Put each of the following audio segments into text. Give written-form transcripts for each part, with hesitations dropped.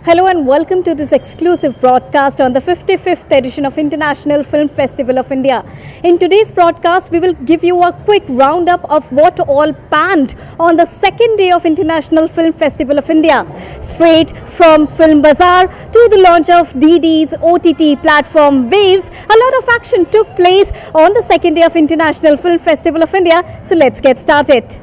Hello and welcome to this exclusive broadcast on the 55th edition of International Film Festival of India. In today's broadcast, we will give you a quick roundup of what all panned on the second day of International Film Festival of India. Straight from Film Bazaar to the launch of DD's OTT platform Waves, a lot of action took place on the second day of International Film Festival of India. So let's get started.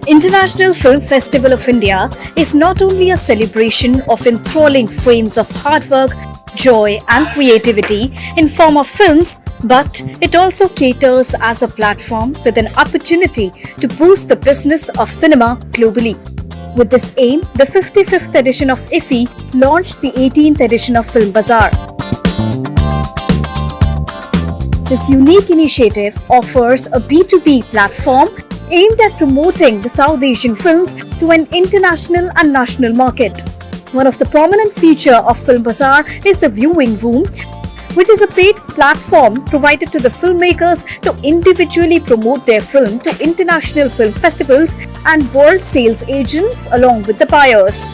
International Film Festival of India is not only a celebration of enthralling frames of hard work, joy and creativity in form of films, but it also caters as a platform with an opportunity to boost the business of cinema globally. With this aim, the 55th edition of IFFI launched the 18th edition of Film Bazaar. This unique initiative offers a B2B platform aimed at promoting the South Asian films to an international and national market. One of the prominent features of Film Bazaar is the viewing room, which is a paid platform provided to the filmmakers to individually promote their film to international film festivals and world sales agents along with the buyers.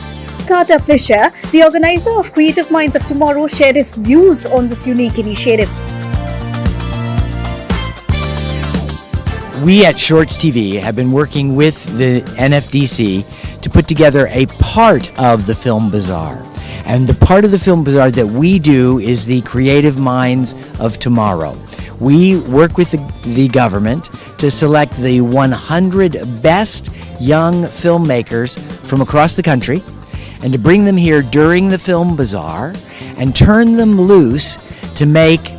Carter Plisher, the organizer of Creative Minds of Tomorrow, shared his views on this unique initiative. We at Shorts TV have been working with the NFDC to put together a part of the Film Bazaar. And the part of the Film Bazaar that we do is the Creative Minds of Tomorrow. We work with the government to select the 100 best young filmmakers from across the country and to bring them here during the Film Bazaar and turn them loose to make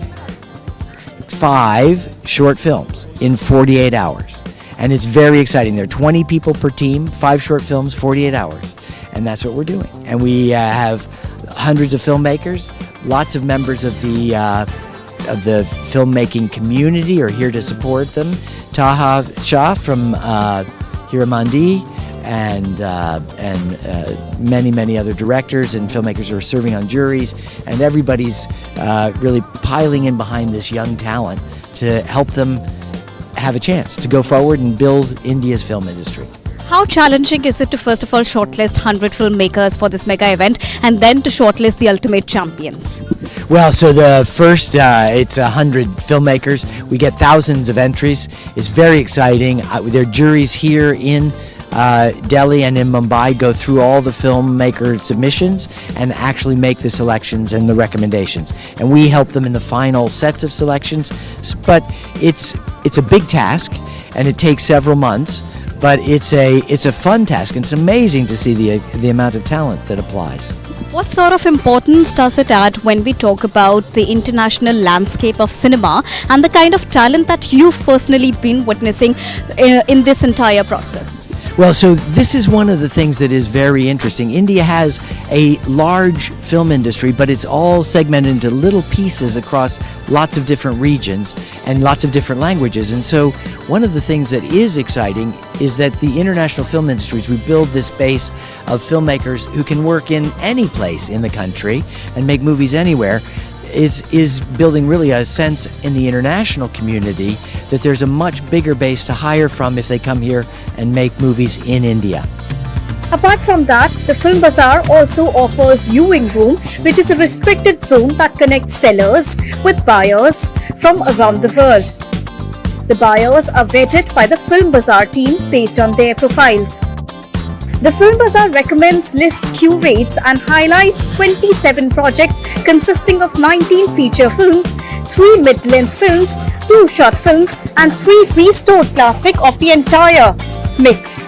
5 short films in 48 hours. And it's very exciting. There are 20 people per team, 5 short films, 48 hours. And that's what we're doing. And we have hundreds of filmmakers, lots of members of the filmmaking community are here to support them. Taha Shah from Hiramandi and many other directors and filmmakers who are serving on juries, and everybody's really piling in behind this young talent to help them have a chance to go forward and build India's film industry. How challenging is it to first of all shortlist 100 filmmakers for this mega event and then to shortlist the ultimate champions? Well, so the first, it's 100 filmmakers. We get thousands of entries. It's very exciting. There are juries here in Delhi and in Mumbai go through all the filmmaker submissions and actually make the selections and the recommendations. And we help them in the final sets of selections. But it's a big task and it takes several months. But it's a fun task, and it's amazing to see the amount of talent that applies. What sort of importance does it add when we talk about the international landscape of cinema and the kind of talent that you've personally been witnessing in this entire process? Well, so this is one of the things that is very interesting. India has a large film industry, but it's all segmented into little pieces across lots of different regions and lots of different languages. And so one of the things that is exciting is that the international film industries, we build this base of filmmakers who can work in any place in the country and make movies anywhere. Is building really a sense in the international community that there's a much bigger base to hire from if they come here and make movies in India. Apart from that, the Film Bazaar also offers viewing room, which is a restricted zone that connects sellers with buyers from around the world. The buyers are vetted by the Film Bazaar team based on their profiles. The Film Bazaar recommends, lists, curates and highlights 27 projects consisting of 19 feature films, 3 mid-length films, 2 short films and 3 restored classics of the entire mix.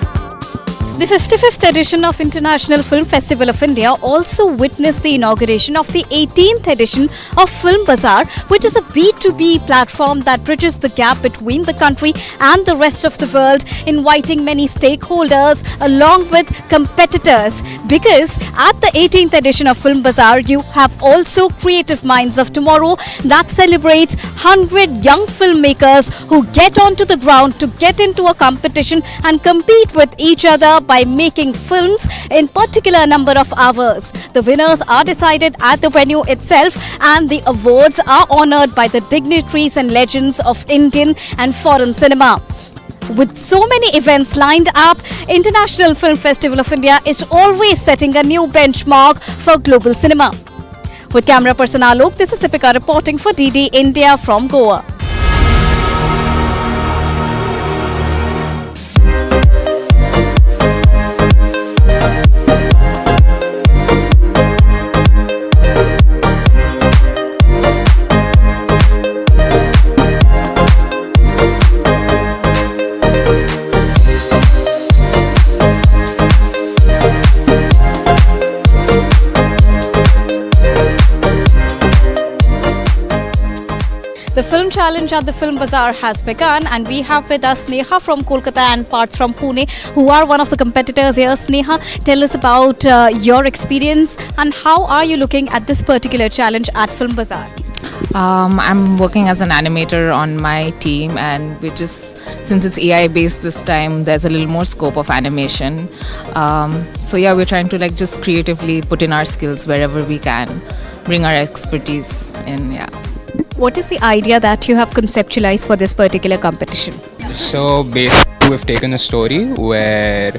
The 55th edition of International Film Festival of India also witnessed the inauguration of the 18th edition of Film Bazaar, which is a B2B platform that bridges the gap between the country and the rest of the world, inviting many stakeholders along with competitors. Because at the 18th edition of Film Bazaar, you have also Creative Minds of Tomorrow that celebrates 100 young filmmakers who get onto the ground to get into a competition and compete with each other by making films in particular number of hours. The winners are decided at the venue itself, and the awards are honored by the dignitaries and legends of Indian and foreign cinema. With so many events lined up, International Film Festival of India is always setting a new benchmark for global cinema. With camera person Alok, this is Deepika reporting for DD India from Goa. The film challenge at the Film Bazaar has begun, and we have with us Sneha from Kolkata and parts from Pune, who are one of the competitors here. Sneha, tell us about your experience and how are you looking at this particular challenge at Film Bazaar? I'm working as an animator on my team, and since it's AI based this time, there's a little more scope of animation. So yeah, we're trying to just creatively put in our skills wherever we can, bring our expertise in. Yeah. What is the idea that you have conceptualized for this particular competition? So basically we've taken a story where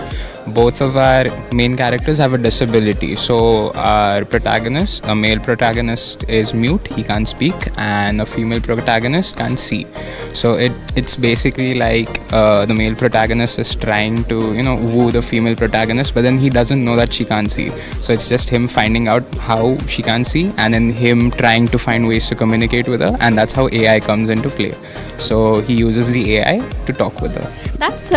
both of our main characters have a disability. So our protagonist, a male protagonist, is mute, he can't speak, and a female protagonist can't see. So it's basically like the male protagonist is trying to woo the female protagonist, but then he doesn't know that she can't see. So it's just him finding out how she can't see, and then him trying to find ways to communicate with her, and that's how AI comes into play. So he uses the AI to talk with her. That's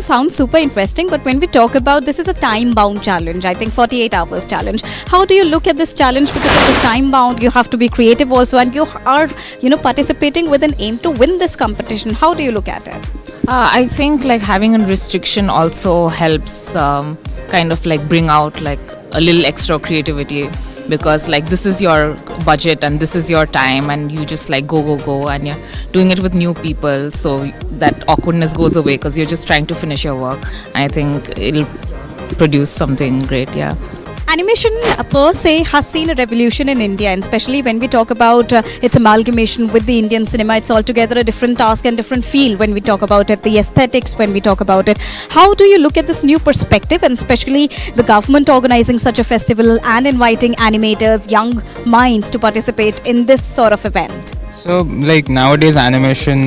sounds super interesting, but when we talk about this is a time bound challenge, I think 48 hours challenge. How do you look at this challenge? Because it is time bound, you have to be creative also, and you are participating with an aim to win this competition. How do you look at it? I think having a restriction also helps kind of bring out a little extra creativity, because this is your budget and this is your time, and you just go, and you're doing it with new people, so that awkwardness goes away because you're just trying to finish your work. I think it'll produce something great. Yeah. Animation per se has seen a revolution in India, and especially when we talk about its amalgamation with the Indian cinema, it's altogether a different task and different feel when we talk about it, the aesthetics when we talk about it. How do you look at this new perspective, and especially the government organizing such a festival and inviting animators, young minds to participate in this sort of event? So nowadays animation,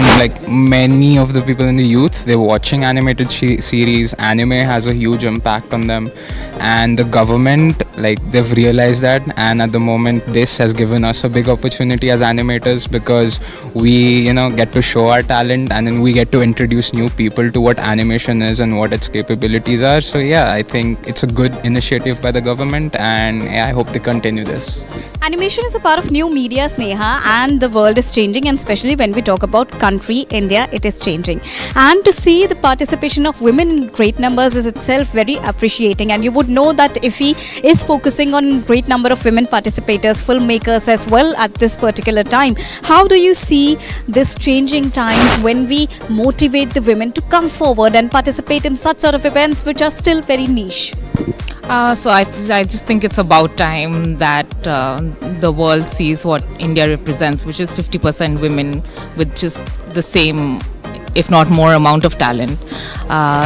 many of the people in the youth, they're watching animated series. Anime has a huge impact on them, and the government, they've realized that, and at the moment this has given us a big opportunity as animators, because we get to show our talent, and then we get to introduce new people to what animation is and what its capabilities are. So yeah, I think it's a good initiative by the government, and I hope they continue this. Animation is a part of new media, Sneha, and the world is changing, and especially when we talk about country India, it is changing. And to see the participation of women in great numbers is itself very appreciating, and you would know that IFFI is focusing on great number of women participators, filmmakers as well at this particular time. How do you see this changing times when we motivate the women to come forward and participate in such sort of events which are still very niche? So I just think it's about time that the world sees what India represents, which is 50% women with just the same, if not more, amount of talent.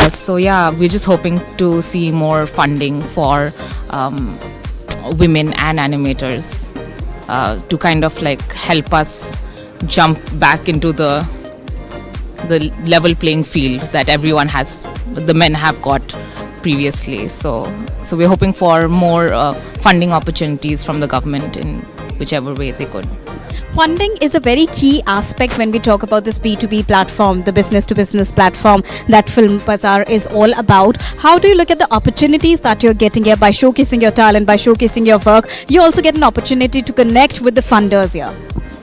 So yeah, we're just hoping to see more funding for women and animators to kind of help us jump back into the level playing field that everyone has, the men have got previously. So we're hoping for more funding opportunities from the government in whichever way they could. Funding is a very key aspect when we talk about this B2B platform, the business to business platform that Film Bazaar is all about. How do you look at the opportunities that you're getting here by showcasing your talent, by showcasing your work? You also get an opportunity to connect with the funders here.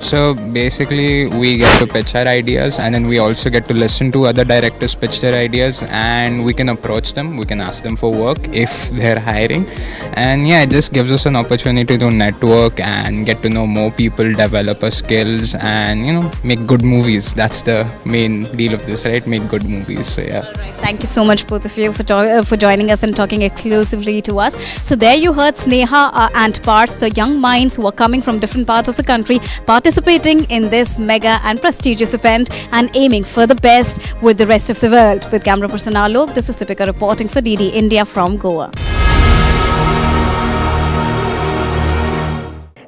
So basically, we get to pitch our ideas, and then we also get to listen to other directors pitch their ideas, and we can approach them. We can ask them for work if they're hiring, and yeah, it just gives us an opportunity to network and get to know more people, develop our skills, and make good movies. That's the main deal of this, right? Make good movies. So yeah. Thank you so much, both of you, for joining us and talking exclusively to us. So there you heard Sneha and Parth, the young minds who are coming from different parts of the country, participating in this mega and prestigious event and aiming for the best with the rest of the world. With camera person Alok, this is Deepika reporting for DD India from Goa.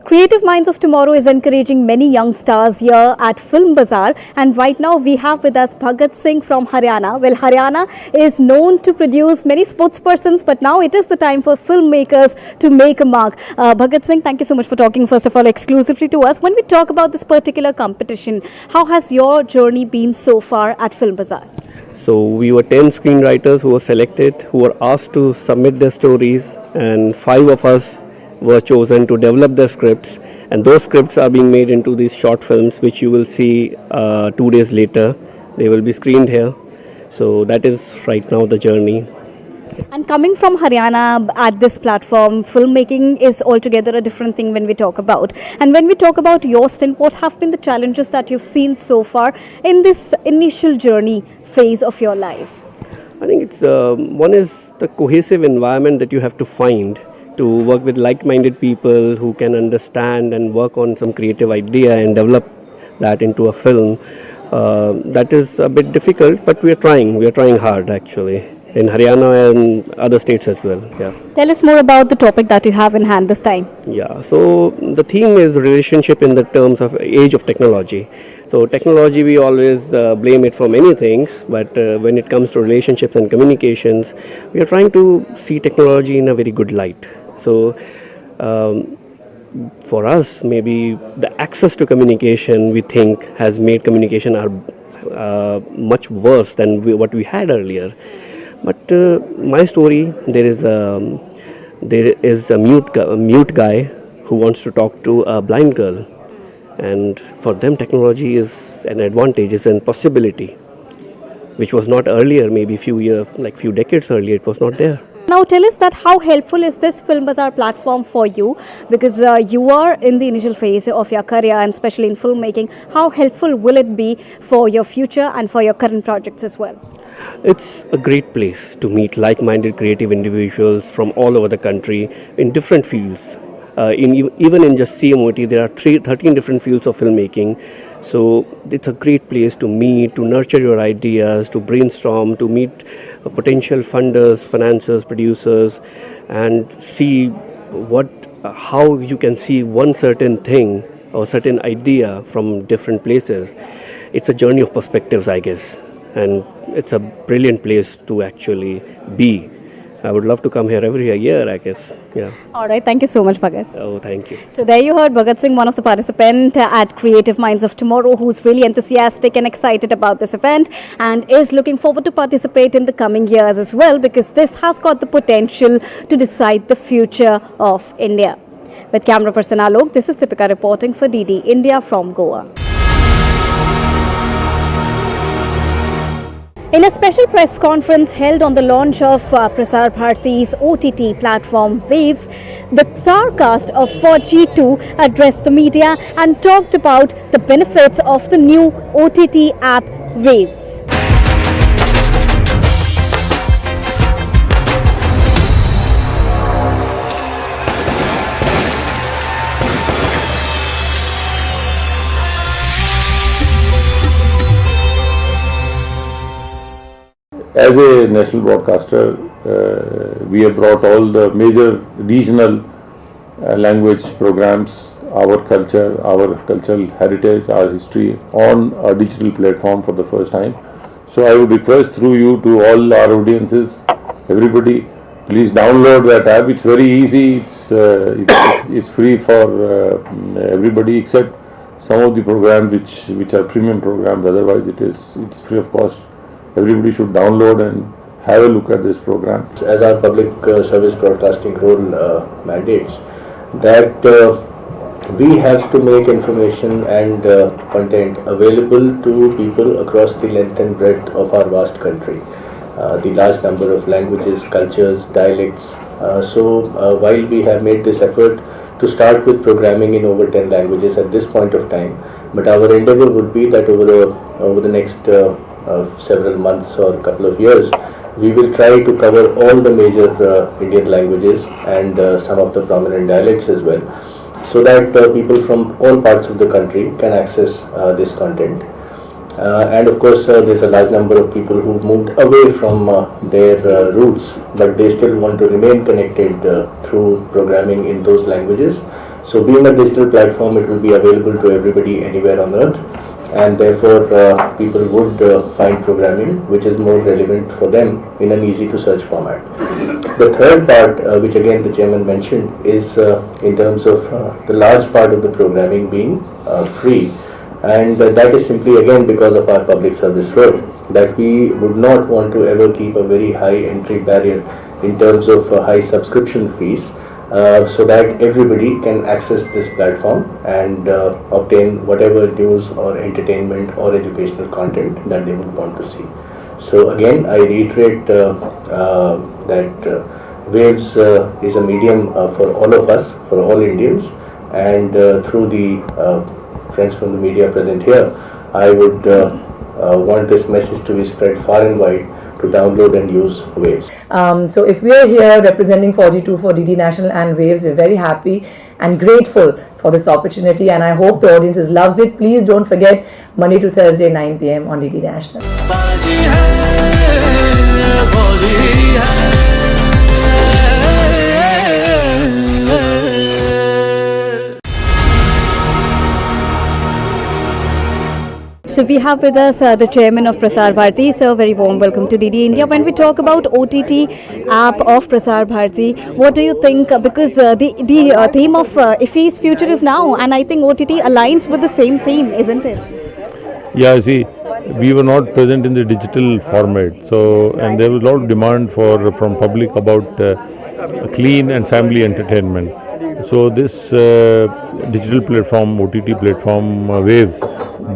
Creative Minds of Tomorrow is encouraging many young stars here at Film Bazaar, and right now we have with us Bhagat Singh from Haryana. Well, Haryana is known to produce many sportspersons, but now it is the time for filmmakers to make a mark. Bhagat Singh, thank you so much for talking first of all exclusively to us. When we talk about this particular competition, how has your journey been so far at Film Bazaar? So we were 10 screenwriters who were selected, who were asked to submit their stories, and 5 of us were chosen to develop their scripts, and those scripts are being made into these short films which you will see 2 days later. They will be screened here. So that is right now the journey. And coming from Haryana at this platform, filmmaking is altogether a different thing when we talk about. And when we talk about your stint, what have been the challenges that you've seen so far in this initial journey phase of your life? I think it's one is the cohesive environment that you have to find to work with like-minded people who can understand and work on some creative idea and develop that into a film. That is a bit difficult, but we are trying hard actually in Haryana and other states as well. Yeah. Tell us more about the topic that you have in hand this time. Yeah, so the theme is relationship in the terms of age of technology. So technology, we always blame it for many things, but when it comes to relationships and communications, we are trying to see technology in a very good light. So for us, maybe the access to communication, we think, has made communication much worse than what we had earlier. But my story, there is a mute guy who wants to talk to a blind girl, and for them technology is an advantage, is a possibility, which was not earlier. Maybe few decades earlier, it was not there. Now tell us that how helpful is this Film Bazaar platform for you, because you are in the initial phase of your career and especially in filmmaking. How helpful will it be for your future and for your current projects as well? It's a great place to meet like-minded creative individuals from all over the country in different fields. Even in just CMOT, there are 13 different fields of filmmaking. So it's a great place to meet, to nurture your ideas, to brainstorm, to meet potential funders, financiers, producers, and see how you can see one certain thing or certain idea from different places. It's a journey of perspectives, I guess, and it's a brilliant place to actually be. I would love to come here every year, I guess. Yeah. All right. Thank you so much, Bhagat. Oh, thank you. So there you heard Bhagat Singh, one of the participants at Creative Minds of Tomorrow, who's really enthusiastic and excited about this event and is looking forward to participate in the coming years as well, because this has got the potential to decide the future of India. With camera person Alok, this is Deepika reporting for DD India from Goa. In a special press conference held on the launch of Prasar Bharati's OTT platform Waves, the star cast of 4G2 addressed the media and talked about the benefits of the new OTT app Waves. As a national broadcaster, we have brought all the major regional language programs, our cultural heritage, our history on a digital platform for the first time. So I would request through you to all our audiences, everybody, please download that app. It's very easy. It's free for everybody except some of the programs which are premium programs. Otherwise, it's free of cost. Everybody should download and have a look at this program. As our public service broadcasting role mandates, that we have to make information and content available to people across the length and breadth of our vast country. The large number of languages, cultures, dialects. While we have made this effort to start with programming in over 10 languages at this point of time, but our endeavor would be that over the next several months or couple of years, we will try to cover all the major Indian languages and some of the prominent dialects as well, so that people from all parts of the country can access this content. And of course, there's a large number of people who moved away from their roots, but they still want to remain connected through programming in those languages. So being a digital platform, it will be available to everybody anywhere on earth, and therefore people would find programming which is more relevant for them in an easy to search format. The third part, which again the chairman mentioned, is in terms of the large part of the programming being free. And that is simply again because of our public service role, that we would not want to ever keep a very high entry barrier in terms of high subscription fees, so that everybody can access this platform and obtain whatever news or entertainment or educational content that they would want to see. So again, I reiterate that Waves is a medium for all of us, for all Indians, and through the friends from the media present here, I would want this message to be spread far and wide to download and use Waves. So if we are here representing 42 for DD National and Waves, we're very happy and grateful for this opportunity, and I hope the audiences loves it. Please don't forget, Monday to Thursday 9 p.m. on DD National. So we have with us the chairman of Prasar Bharati. So very warm welcome to DD India. When we talk about OTT app of Prasar Bharati, what do you think? Because the theme of IFFI's future is now, and I think OTT aligns with the same theme, isn't it? Yeah, see, we were not present in the digital format, so and there was a lot of demand from public about clean and family entertainment. So this digital platform, OTT platform, Waves,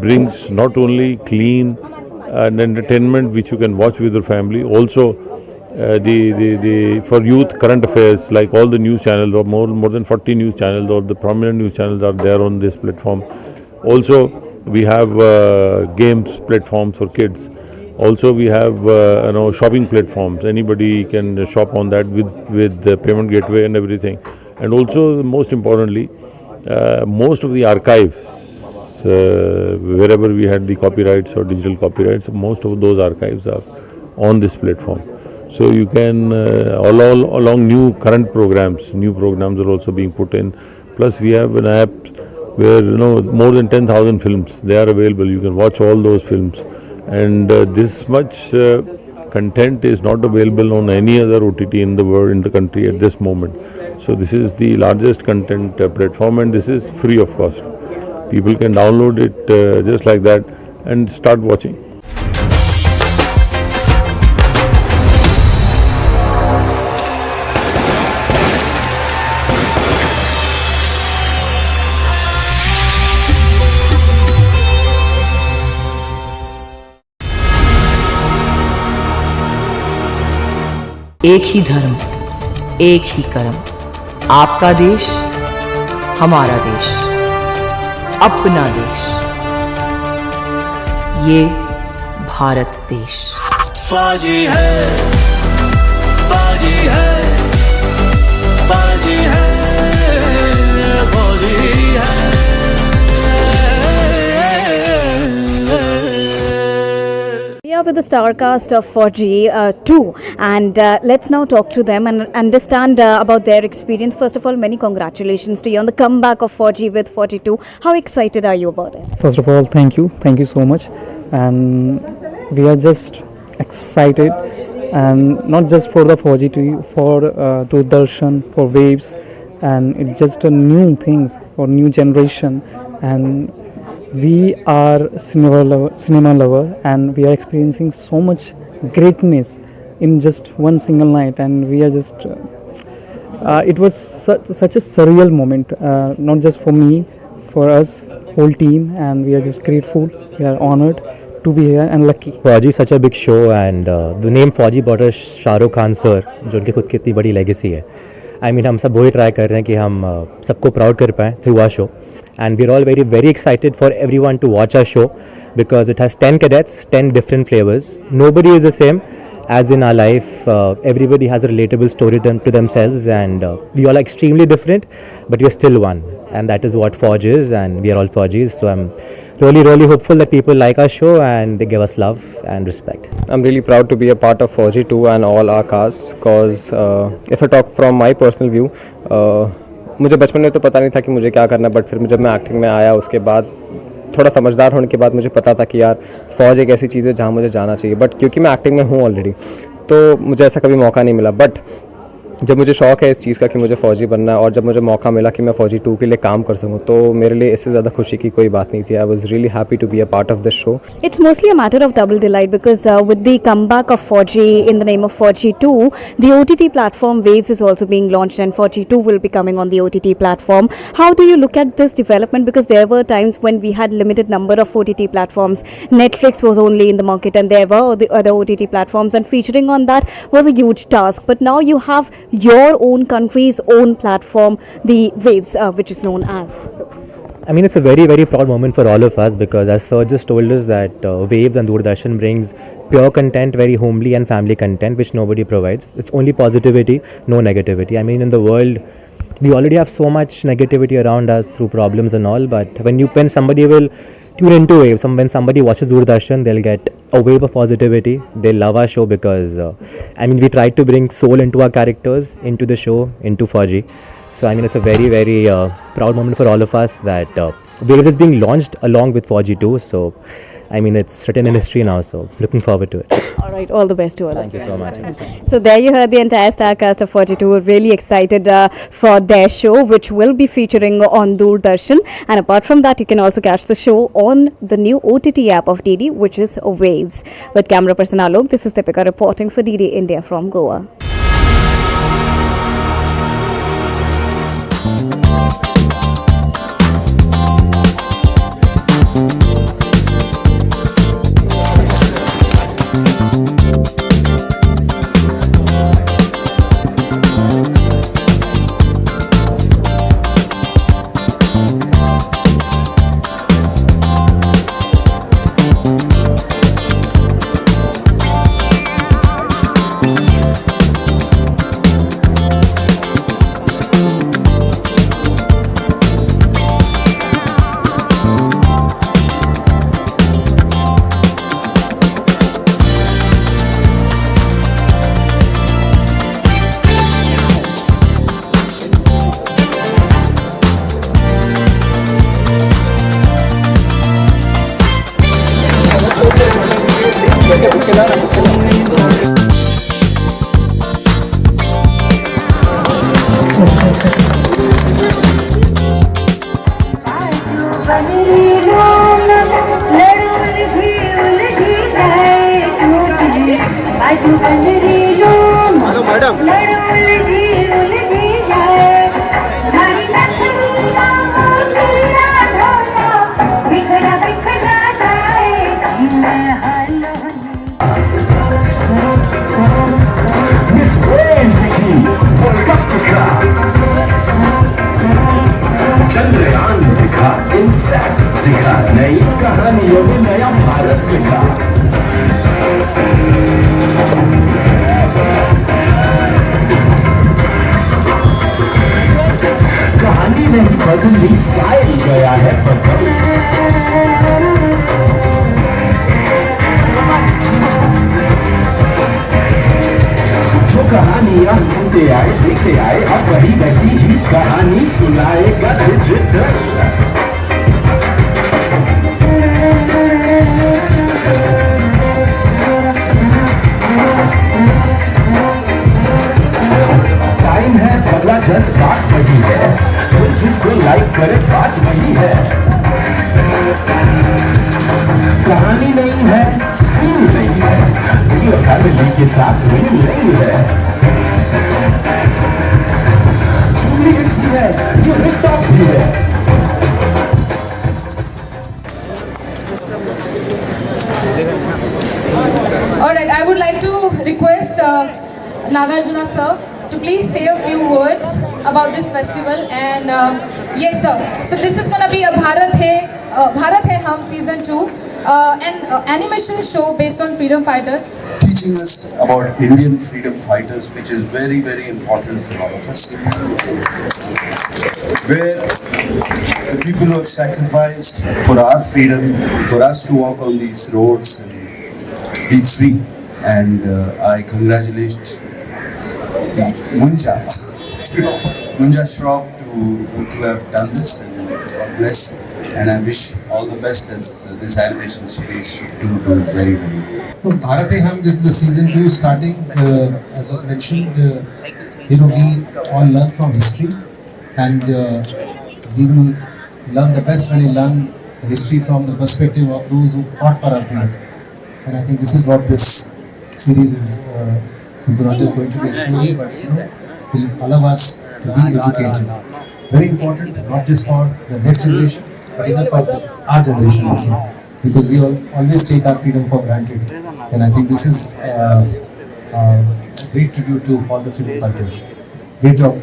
brings not only clean and entertainment which you can watch with your family, also the for youth current affairs, like all the news channels, or more than 40 news channels, or the prominent news channels are there on this platform. Also we have games platforms for kids. Also we have shopping platforms. Anybody can shop on that with the payment gateway and everything. And also, most importantly, most of the archives, wherever we had the copyrights or digital copyrights, most of those archives are on this platform. So you can, along new current programs, new programs are also being put in. Plus we have an app where more than 10,000 films, they are available. You can watch all those films. And this much content is not available on any other OTT in the world, in the country at this moment. So this is the largest content platform, and this is free of cost. People can download it just like that and start watching. एक ही धर्म, एक ही कर्म, आपका देश, हमारा देश, अपना देश, ये भारत देश। फौजी है, फौजी है, फौजी है, फौजी है। We are with the star cast of 4G2, and let's now talk to them and understand about their experience. First of all, many congratulations to you on the comeback of 4G with 42. How excited are you about it? First of all, thank you so much, and we are just excited, and not just for the 4G2, for Doordarshan, for Waves, and it's just a new things for new generation. And we are cinema lover, and we are experiencing so much greatness in just one single night, and we are just It was such a surreal moment, not just for me, for us, whole team, and we are just grateful. We are honored to be here and lucky. Fauji is such a big show, and the name Fauji brought us Shah Rukh Khan sir, जो उनकी खुद की इतनी बड़ी legacy है. I mean, हम सब वही try कर रहे हैं कि हम सबको proud कर पाएं through our show. And we're all very, very excited for everyone to watch our show because it has 10 cadets, 10 different flavors. Nobody is the same. As in our life, everybody has a relatable story to themselves, and we all are extremely different, but we are still one. And that is what Forge is, and we are all Forges. So I'm really, really hopeful that people like our show and they give us love and respect. I'm really proud to be a part of Forge 2 and all our casts, because if I talk from my personal view, मुझे बचपन में तो पता नहीं था कि मुझे क्या करना, बट फिर जब मैं एक्टिंग में आया उसके बाद थोड़ा समझदार होने के बाद मुझे पता था कि यार फ़ौज एक ऐसी चीज़ है जहाँ मुझे जाना चाहिए. बट क्योंकि मैं एक्टिंग में हूँ ऑलरेडी, तो मुझे ऐसा कभी मौका नहीं मिला. बट जब मुझे शौक है इस चीज़ का कि मुझे फ़ौजी बनना है, और जब मुझे मौका मिला कि मैं फ़ौजी 2 के लिए काम कर सकूँ, तो मेरे लिए इससे ज़्यादा खुशी की कोई बात नहीं थी. I was really happy to be a part of this show. It's mostly a matter of double delight because with the comeback of 4G in the name of 4G 2, the OTT platform Waves is also being launched, and 4G 2 will be coming on the OTT platform. How do you look at this development? Because there were times when we had limited number of OTT platforms. Netflix was only in the market, and there were the other OTT platforms, and featuring on that was a huge task. But now you have your own country's own platform, the Waves, which is known as. So, I mean, it's a very, very proud moment for all of us, because as Sir just told us that Waves and Doordarshan brings pure content, very homely and family content, which nobody provides. It's only positivity, no negativity. I mean, in the world, we already have so much negativity around us through problems and all, but when somebody will tune into Waves, when somebody watches Doordarshan, they'll get a wave of positivity. They'll love our show because, I mean, we tried to bring soul into our characters, into the show, into Fauji. So, I mean, it's a very, very proud moment for all of us that Waves is being launched along with Fauji 2. So, I mean, it's written in history now, so looking forward to it. all right, all the best to all. Thank you so much. So there you heard the entire star cast of 42. We're really excited for their show, which will be featuring on Doordarshan. And apart from that, you can also catch the show on the new OTT app of DD, which is Waves. With camera person Alok, this is Deepika reporting for DD India from Goa. कहानियां सुनते आए देखते आए, अब वही वैसी ही कहानी सुनाएगा डिजिटल. टाइम है बदला, जस्ट बात वही है, दिल जिसको लाइक करे बात वही है. कहानी नहीं है, सीन नहीं है, फैमिली के साथ रील नहीं है. Right, I would like to request Nagarjuna sir to please say a few words about this festival. And yes sir, so this is gonna be a Bharat Hai Hum season 2, an animation show based on freedom fighters. Teaching us about Indian freedom fighters, which is very, very important for all of us. Where the people who have sacrificed for our freedom, for us to walk on these roads and be free. And I congratulate the Munja Shroff to have done this, and God bless. And I wish all the best as this animation series should do very, very well. Bharat Hai Hum, this is the season 2 starting. As was mentioned, we all learn from history, and we will learn the best when we learn the history from the perspective of those who fought for our freedom. And I think this is what this series is. We're not just going to be exploring, but will allow us to be educated. Very important, not just for the next generation, but even for our generation also, because we always take our freedom for granted. And I think this is a great tribute to all the freedom fighters. Great job.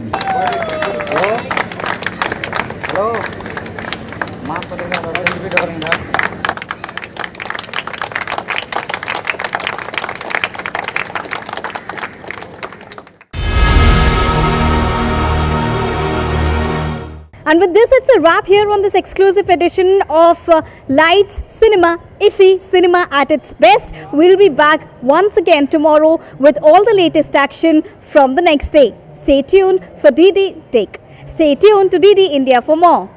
And with this, it's a wrap here on this exclusive edition of Lights Cinema, IFFI Cinema at its best. We'll be back once again tomorrow with all the latest action from the next day. Stay tuned for DD Take. Stay tuned to DD India for more.